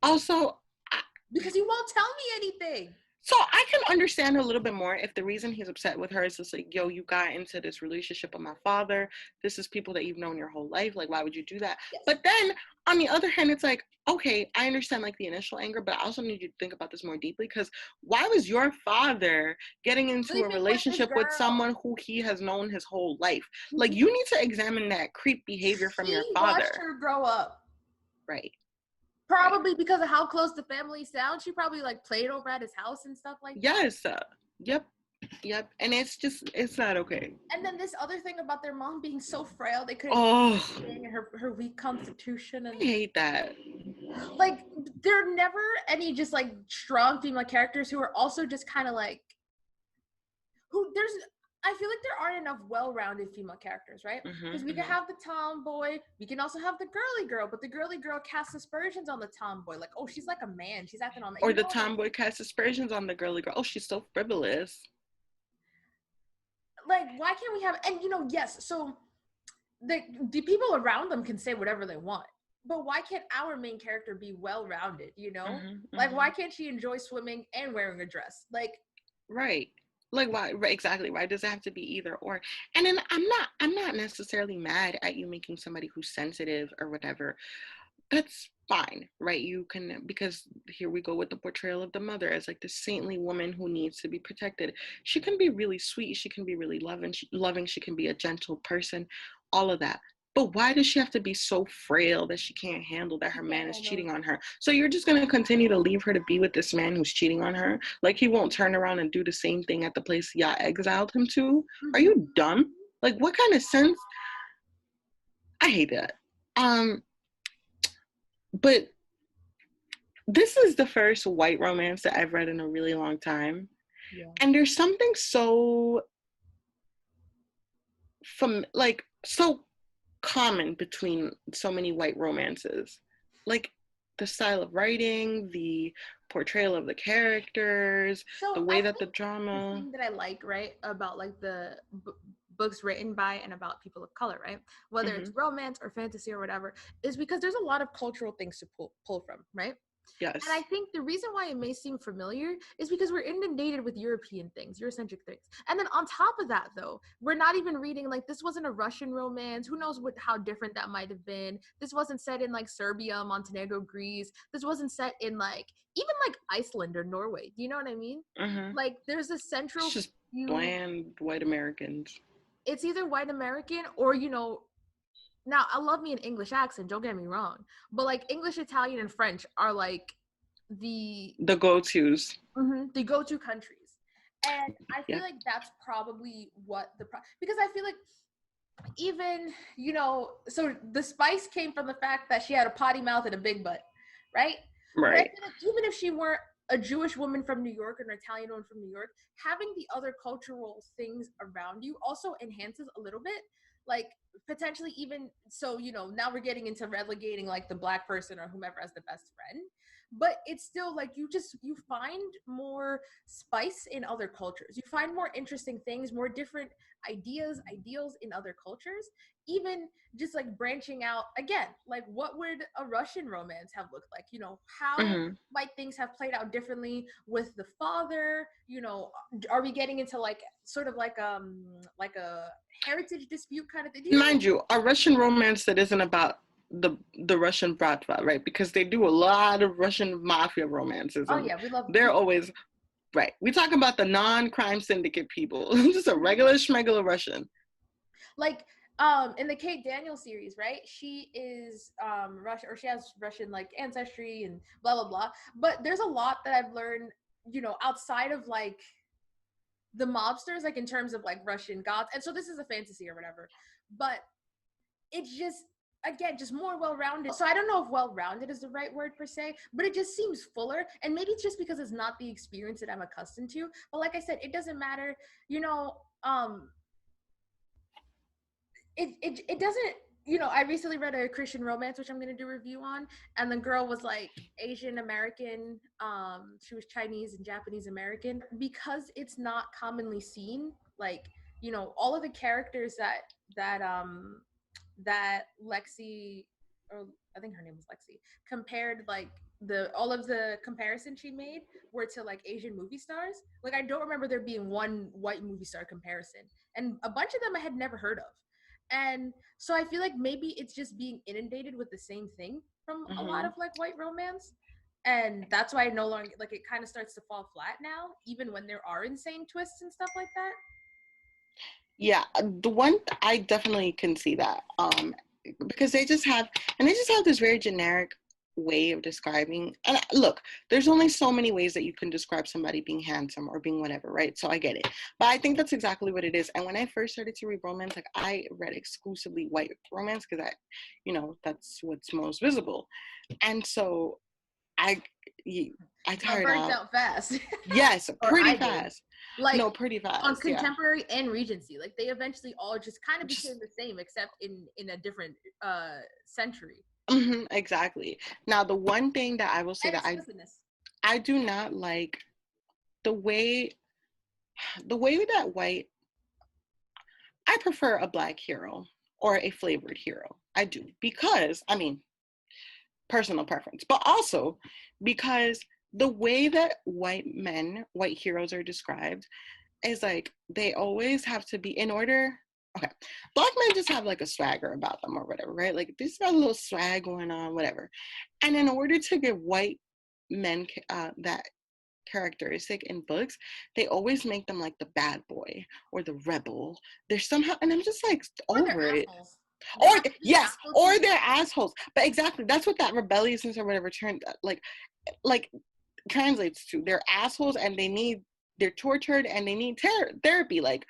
Also, because you won't tell me anything. So I can understand a little bit more if the reason he's upset with her is just like, yo, you got into this relationship with my father. This is people that you've known your whole life. Like, why would you do that? Yes. But then on the other hand, it's like, okay, I understand like the initial anger, but I also need you to think about this more deeply, because why was your father getting into a relationship with someone who he has known his whole life? Like, you need to examine that creep behavior from your father. He watched her grow up. Right. Probably because of how close the family sounds. She probably like played over at his house and stuff like that. Yes. Yep. And it's not okay. And then this other thing about their mom being so frail, they couldn't and her weak constitution. And I hate that. Like, there are never any just like strong female characters who are also just kind of like I feel like there aren't enough well-rounded female characters, right? Because we can have the tomboy, we can also have the girly girl, but the girly girl casts aspersions on the tomboy. Like, oh, she's like a man. She's acting on... Or the tomboy casts aspersions on the girly girl. Oh, she's so frivolous. Like, why can't we have... And, yes, so the people around them can say whatever they want. But why can't our main character be well-rounded, Like, why can't she enjoy swimming and wearing a dress? Like... Right. Like, why? Right, exactly. Why does it have to be either or? And then I'm not necessarily mad at you making somebody who's sensitive or whatever. That's fine, right? You can, because here we go with the portrayal of the mother as like the saintly woman who needs to be protected. She can be really sweet. She can be really loving. She can be a gentle person, all of that. But why does she have to be so frail that she can't handle that her man is cheating on her? So you're just going to continue to leave her to be with this man who's cheating on her? Like, he won't turn around and do the same thing at the place y'all exiled him to? Are you dumb? Like, what kind of sense? I hate that. But this is the first white romance that I've read in a really long time. Yeah. And there's something so common between so many white romances, like the style of writing, the portrayal of the characters, the way that the drama. The thing that I like, right, about like the books written by and about people of color, right, whether it's romance or fantasy or whatever, is because there's a lot of cultural things to pull from, right? Yes. And I think the reason why it may seem familiar is because we're inundated with European things, Eurocentric things. And then on top of that, though, we're not even reading, like, this wasn't a Russian romance. Who knows how different that might have been. This wasn't set in, like, Serbia, Montenegro, Greece. This wasn't set in, like, even, like, Iceland or Norway. Do you know what I mean? Like, there's a central... It's just bland white Americans. It's either white American or, now, I love me an English accent, don't get me wrong. But, like, English, Italian, and French are, like, the go-tos. The go-to countries. And I feel like that's probably what because I feel like even, you know, so the spice came from the fact that she had a potty mouth and a big butt, right? But I Right. feel like even if she weren't a Jewish woman from New York or an Italian woman from New York, having the other cultural things around you also enhances a little bit. Like potentially even so, you know, now we're getting into relegating like the black person or whomever as the best friend. But it's still like you find more spice in other cultures. You find more interesting things, more different ideas, ideals in other cultures. Even just like branching out again, like what would a Russian romance have looked like? You know, how Mm-hmm. might things have played out differently with the father? You know, are we getting into like sort of like a heritage dispute kind of thing? Do you know what I Mind mean? you, a Russian romance that isn't about the Russian bratva, right? Because they do a lot of Russian mafia romances, Oh and yeah, we love. they're always right. We talk about the non-crime syndicate people, just a regular schmegular Russian. Like in the Kate Daniels series, right? She is Russian, or she has Russian like ancestry and blah blah blah. But there's a lot that I've learned, you know, outside of like the mobsters, like in terms of like Russian gods. And so this is a fantasy or whatever. But it's just again just more well-rounded. So I don't know if well-rounded is the right word per se, but it just seems fuller. And maybe it's just because it's not the experience that I'm accustomed to. But like I said, it doesn't matter, you know. It doesn't, you know, I recently read a Christian romance which I'm going to do a review on, and the girl was like Asian American, she was Chinese and Japanese American. Because it's not commonly seen, like, you know, all of the characters that Lexi, or I think her name was Lexi, compared like the all of the comparisons she made were to like Asian movie stars. Like I don't remember there being one white movie star comparison, and a bunch of them I had never heard of. And so I feel like maybe it's just being inundated with the same thing from a lot Mm-hmm. of like white romance. And that's why I no longer like it kind of starts to fall flat now, even when there are insane twists and stuff like that. Yeah, the one I definitely can see that. Because they just have this very generic way of describing. And look, there's only so many ways that you can describe somebody being handsome or being whatever, right? So I get it, but I think that's exactly what it is. And when I first started to read romance, like I read exclusively white romance because that's what's most visible. And so I, I Got tired burnt out. out fast. Yes, Or pretty I did. fast. Like No, pretty on fast. Yeah. Contemporary and Regency, like they eventually all just kind of became Just the same, except in a different century. exactly. Now, the one thing that I will say And that explicitness. I do not like the way the way that white I prefer a black hero or a flavored hero. I do because I mean personal preference, but also because the way that white heroes are described is like they always have to be in order. Okay, black men just have like a swagger about them or whatever, right? Like this got a little swag going on, whatever. And in order to give white men that characteristic in books, they always make them like the bad boy or the rebel. They're somehow, and I'm just like Or they're over it. assholes. They Or have to be yes, assholes to or be they're white. assholes. But exactly, that's what that rebelliousness or whatever turned like translates to. They're assholes and they're tortured and they need therapy. Like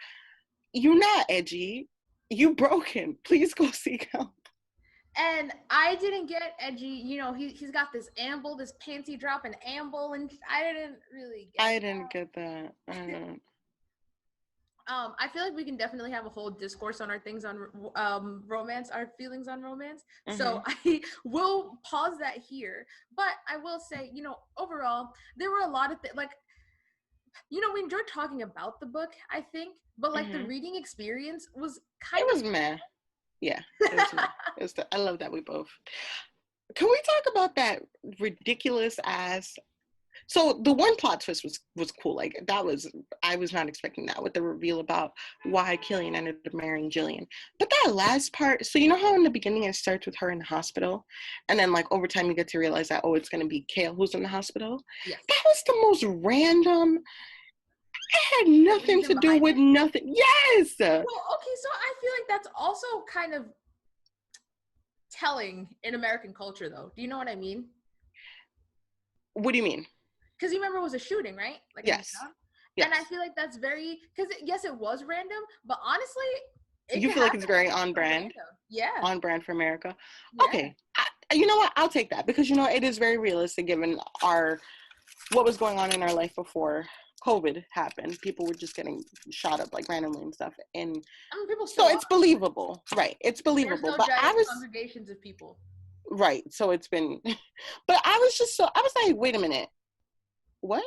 you're not edgy, you broken. Please go seek help. And I didn't get edgy. You know, he's got this amble, this panty drop and amble, and I didn't really get I didn't get that. I feel like we can definitely have a whole discourse on our things on romance, our feelings on romance. So Mhm. I will pause that here. But I will say, you know, overall, there were a lot of like, you know, we enjoyed talking about the book, I think, but like the Mhm. reading experience was It kind was meh. Yeah, it was meh. I love that we both. Can we talk about that ridiculous ass? So the one plot twist was cool. Like that was I was not expecting that with the reveal about why Killian ended up marrying Jillian. But that last part, so you know how in the beginning it starts with her in the hospital, and then like over time you get to realize that it's gonna be Kale who's in the hospital. yes. That was the most random. It had The nothing reason to do behind with it. nothing. Yes. Well, okay, so I feel like that's also kind of telling in American culture, though. Do you know what I mean? What do you mean? Because you remember it was a shooting, right? Like in the Yes. town. And I Yes. feel like that's very, because yes, it was random, but honestly, You feel like it's very on brand? Yeah. On brand for America? Yeah. Okay. You know what? I'll take that because, you know, it is very realistic given what was going on in our life before COVID happened. People were just getting shot up like randomly and stuff. And I mean, people so still it's believable. Right. It's believable. There's no But giant congregations of people. Right. So it's been, but I was like, wait a minute. What?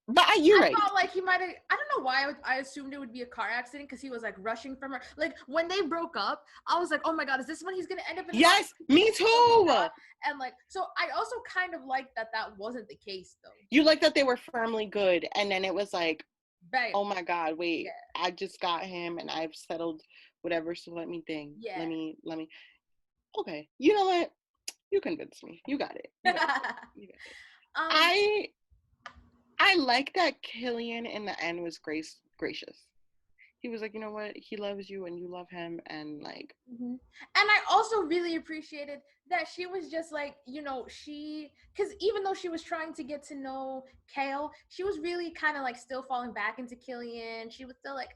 But you're right. I felt like he might have, I don't know why I assumed it would be a car accident because he was like rushing from her. Like when they broke up, I was like, oh my God, is this when he's going to end up in Yes, me too. And like, so I also kind of liked that wasn't the case though. You like that they were firmly good. And then it was like, bam. Oh my God, wait, yeah. I just got him and I've settled whatever. So let me think. Yeah. Let me. Okay. You know what? You convinced me. You got it. You got it. I like that Killian in the end was gracious. He was like, you know what? He loves you and you love him. And like. Mm-hmm. And I also really appreciated that she was just like, you know, because even though she was trying to get to know Kale, she was really kind of like still falling back into Killian. She was still like,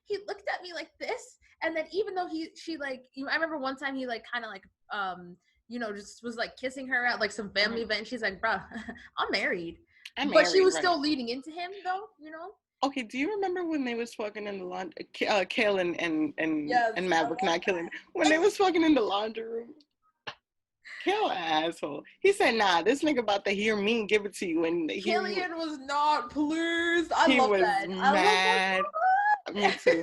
he looked at me like this. And then even though I remember one time he like kind of like, you know, just was like kissing her at like some family event. And she's like, bruh, I'm married. But she was still leading into him though, you know? Okay, do you remember when they was fucking in the laundry, Kale and Maverick, not Killian, when they was fucking in the laundry room? Kale asshole. He said, nah, this nigga about to hear me give it to you. And Killian was not pleased. I love that. He was mad. Me too.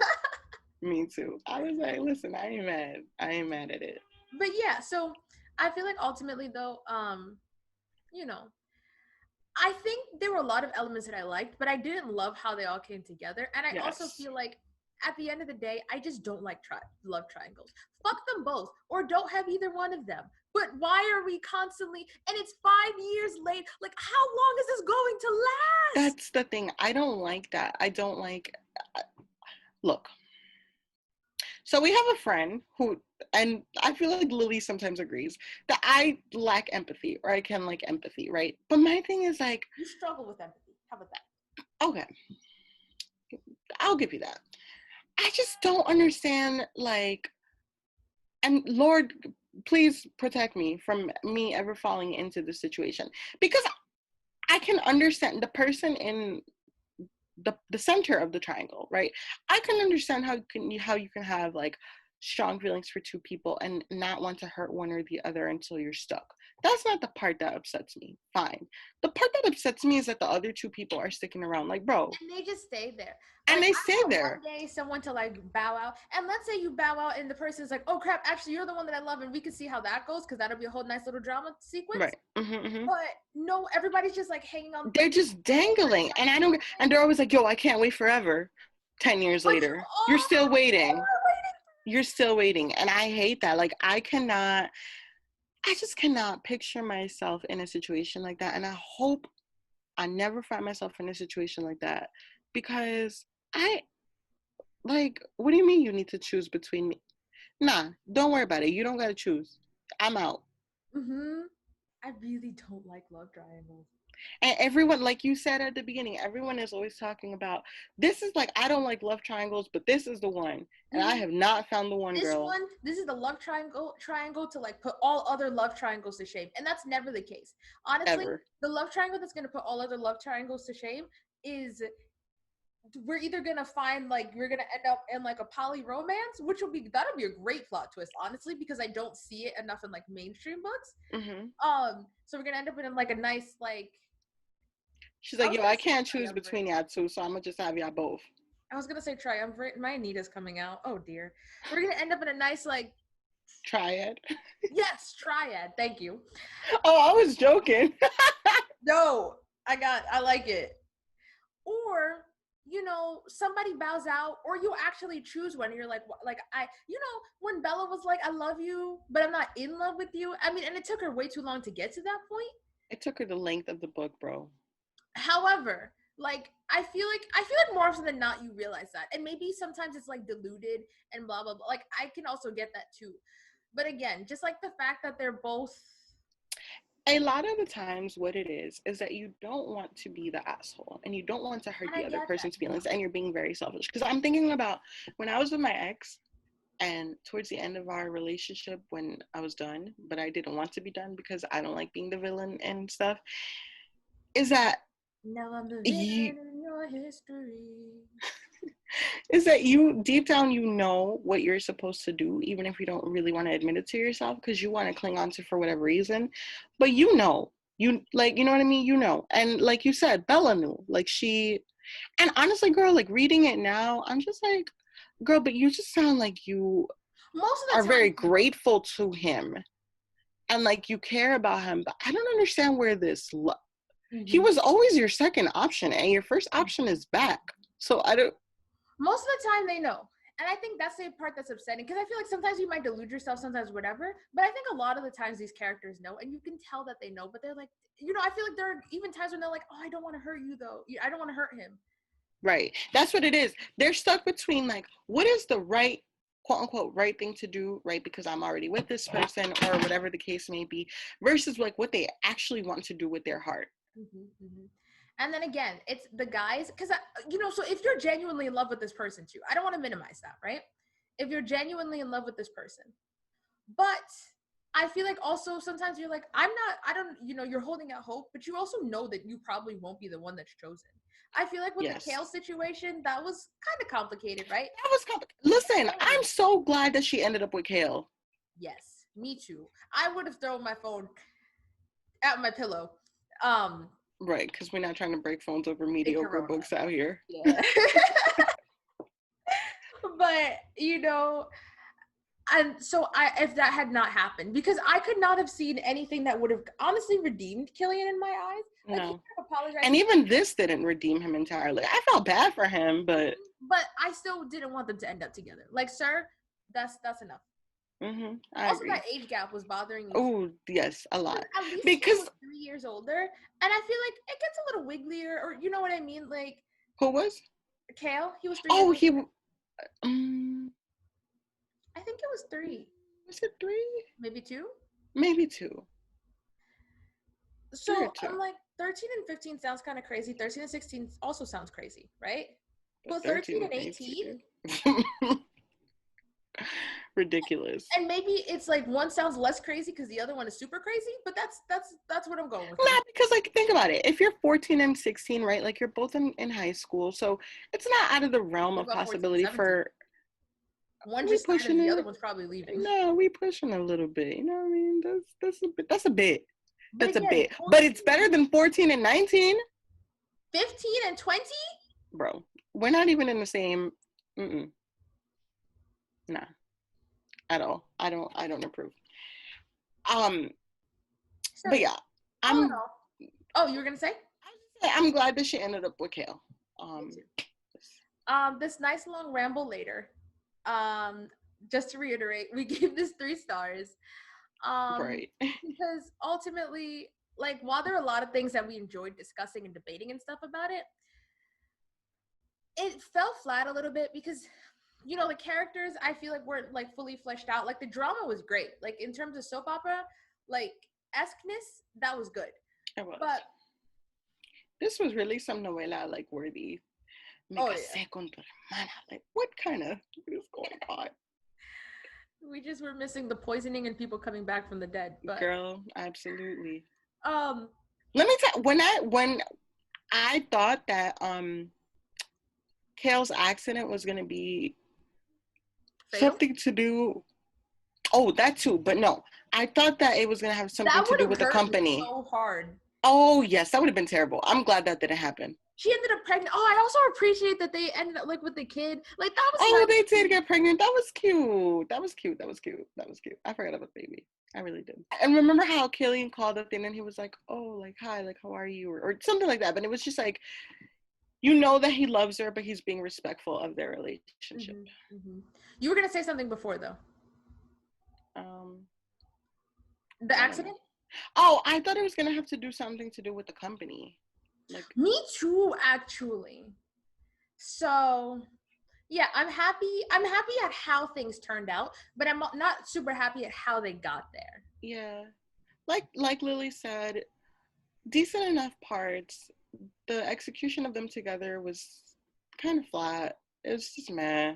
Me too. I was like, listen, I ain't mad at it. But yeah, so I feel like ultimately though, you know, I think there were a lot of elements that I liked, but I didn't love how they all came together. And I also feel like at the end of the day, I just don't like love triangles. Fuck them both, or don't have either one of them. But why are we constantly, and it's 5 years late, like how long is this going to last? That's the thing. I don't like that. I don't like, look. So we have a friend who, and I feel like Lily sometimes agrees, that I lack empathy, or I can like empathy, right? But my thing is like... You struggle with empathy. How about that? Okay. I'll give you that. I just don't understand, like, and Lord, please protect me from me ever falling into this situation. Because I can understand the person in the center of the triangle, right? I can understand how you can have like strong feelings for two people and not want to hurt one or the other until you're stuck. That's not the part that upsets me. Fine. The part that upsets me is that the other two people are sticking around. Like, bro. And they just stay there. And they stay there. One day someone to like bow out. And let's say you bow out and the person's like, oh crap, actually you're the one that I love, and we can see how that goes because that'll be a whole nice little drama sequence. Right. Mm-hmm, mm-hmm. But no, everybody's just like hanging on. They're just dangling. And they're always like, yo, I can't wait forever. 10 years later. You're still waiting. You're still waiting. And I hate that. Like I just cannot picture myself in a situation like that. And I hope I never find myself in a situation like that, because what do you mean you need to choose between me? Nah, don't worry about it. You don't got to choose. I'm out. Mm-hmm. I really don't like love triangles. And everyone, like you said at the beginning, everyone is always talking about, this is like, I don't like love triangles, but this is the one. And I have not found the one, girl. This is the love triangle to like put all other love triangles to shame. And that's never the case. Honestly, the love triangle that's going to put all other love triangles to shame is we're either going to find like, you're going to end up in like a poly romance, that'll be a great plot twist, honestly, because I don't see it enough in like mainstream books. Mm-hmm. So we're going to end up in like a nice, like, she's like, yo, I can't choose between y'all two, so I'm going to just have y'all both. I was going to say triumvirate. My Anita's coming out. Oh, dear. We're going to end up in a nice, like... Triad. Yes, triad. Thank you. Oh, I was joking. No, I like it. Or, you know, somebody bows out, or you actually choose one, and you're like, when Bella was like, I love you, but I'm not in love with you. I mean, and it took her way too long to get to that point. It took her the length of the book, bro. However, like, I feel like more often than not, you realize that. And maybe sometimes it's like diluted and blah, blah, blah. Like, I can also get that too. But again, just like the fact that they're both. A lot of the times what it is that you don't want to be the asshole and you don't want to hurt the other person's feelings, and you're being very selfish. Because I'm thinking about when I was with my ex, and towards the end of our relationship, when I was done, but I didn't want to be done because I don't like being the villain and stuff, is that Now I'm the you, villain in your history. is that you deep down you know what you're supposed to do, even if you don't really want to admit it to yourself because you want to cling on to for whatever reason, but you know, you like, you know what I mean, you know. And like you said, Bella knew, like she, and honestly, girl, like reading it now, I'm just like, girl, but you just sound like you Most of are the time, very grateful to him and like you care about him, but I don't understand where this he was always your second option and your first option is back, so I don't. most of the time they know. And I think that's the part that's upsetting because I feel like sometimes you might delude yourself, sometimes whatever. But I think a lot of the times these characters know, and you can tell that they know. But they're like, you know, I feel like there are even times when they're like, "Oh, I don't want to hurt you, though. I don't want to hurt him." Right, that's what it is. They're stuck between like, what is the right, quote unquote, right thing to do, right, because I'm already with this person or whatever the case may be, versus like what they actually want to do with their heart. And then again, it's the guys, because, you know, so if you're genuinely in love with this person too, I don't want to minimize that, right? If you're genuinely in love with this person, but I feel like also sometimes you're like, I don't, you know, you're holding out hope, but you also know that you probably won't be the one that's chosen. I feel like with Yes. the Kale situation, that was kind of complicated, right? That was complicated. Listen, I'm so glad that she ended up with Kale. Yes, me too. I would have thrown my phone at my pillow. Right, because we're not trying to break phones over mediocre books out here. Yeah. But, you know, and so if that had not happened, because I could not have seen anything that would have honestly redeemed Killian in my eyes. Like, No. he apologized. And even this didn't redeem him entirely. I felt bad for him, but I still didn't want them to end up together. Like, sir, that's enough. I Also, agree. that age gap was bothering me. Oh, yes, a lot. At least because he was 3 years older, and I feel like it gets a little wigglier, or you know what I mean? Like, who was? Kale, he was 3 Oh, years older. I think it was 3. Was it 3? Maybe 2? Maybe 2. So I'm like, 13 and 15 sounds kind of crazy. 13 and 16 also sounds crazy, right? But 13 and 18? Ridiculous. And maybe it's like one sounds less crazy because the other one is super crazy, but that's what I'm going with. Nah, because like think about it. If you're 14 and 16, right? Like you're both in high school, so it's not out of the realm of possibility 14, for one just started, the other one's probably leaving. No, we pushing a little bit. You know what I mean? That's a bit. That's a bit. But that's again, a bit. But it's better than 14 and 19. 15 and 20? Bro, we're not even in the same. Nah, at all. I don't approve. But yeah, I'm. Oh, you were gonna say? I'm glad that she ended up with Kale. This nice long ramble later. Just to reiterate, we gave this 3 stars. Right. Because ultimately, like, while there are a lot of things that we enjoyed discussing and debating and stuff about it, it fell flat a little bit because, you know, the characters I feel like weren't like fully fleshed out. Like the drama was great. Like in terms of soap opera, like esqueness, that was good. It was. But this was really some novela like worthy. Me casé con tu hermana. Like what is going on? We just were missing the poisoning and people coming back from the dead. But girl, absolutely. Let me tell when I thought that Kale's accident was gonna be fatal? Something to do. Oh, that too, but no. I thought that it was gonna have something to do with the company. So hard. Oh yes, that would have been terrible. I'm glad that didn't happen. She ended up pregnant. Oh, I also appreciate that they ended up like with the kid. Like that was. Oh, they did get pregnant. That was cute. That was cute. I forgot about the baby. I really did. And remember how Killian called up and then he was like, "Oh, like hi, like how are you?" or something like that. But it was just like, you know that he loves her, but he's being respectful of their relationship. You were gonna say something before though. The accident. Oh, I thought it was gonna have to do something to do with the company. Like me too, actually. So, yeah, I'm happy at how things turned out, but I'm not super happy at how they got there. Yeah, like Lily said, decent enough parts. The execution of them together was kind of flat. It was just meh.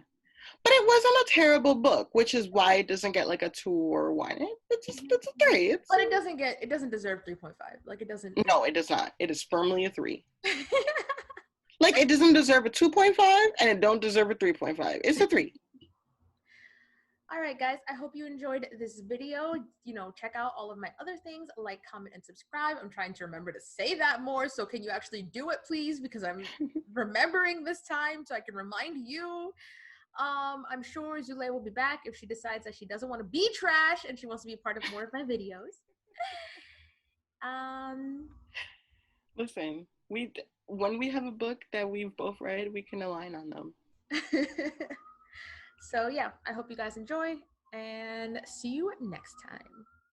But it wasn't a terrible book, which is why it doesn't get like a 2 or a 1. It's a 3. But it doesn't deserve 3.5. Like it doesn't. No, it does not. It is firmly a 3. Like it doesn't deserve a 2.5 and it don't deserve a 3.5. It's a 3. All right, guys, I hope you enjoyed this video. You know, check out all of my other things, like, comment, and subscribe. I'm trying to remember to say that more, so can you actually do it, please? Because I'm remembering this time so I can remind you. I'm sure Zule will be back if she decides that she doesn't want to be trash and she wants to be a part of more of my videos. Listen, when we have a book that we've both read, we can align on them. So yeah, I hope you guys enjoy and see you next time.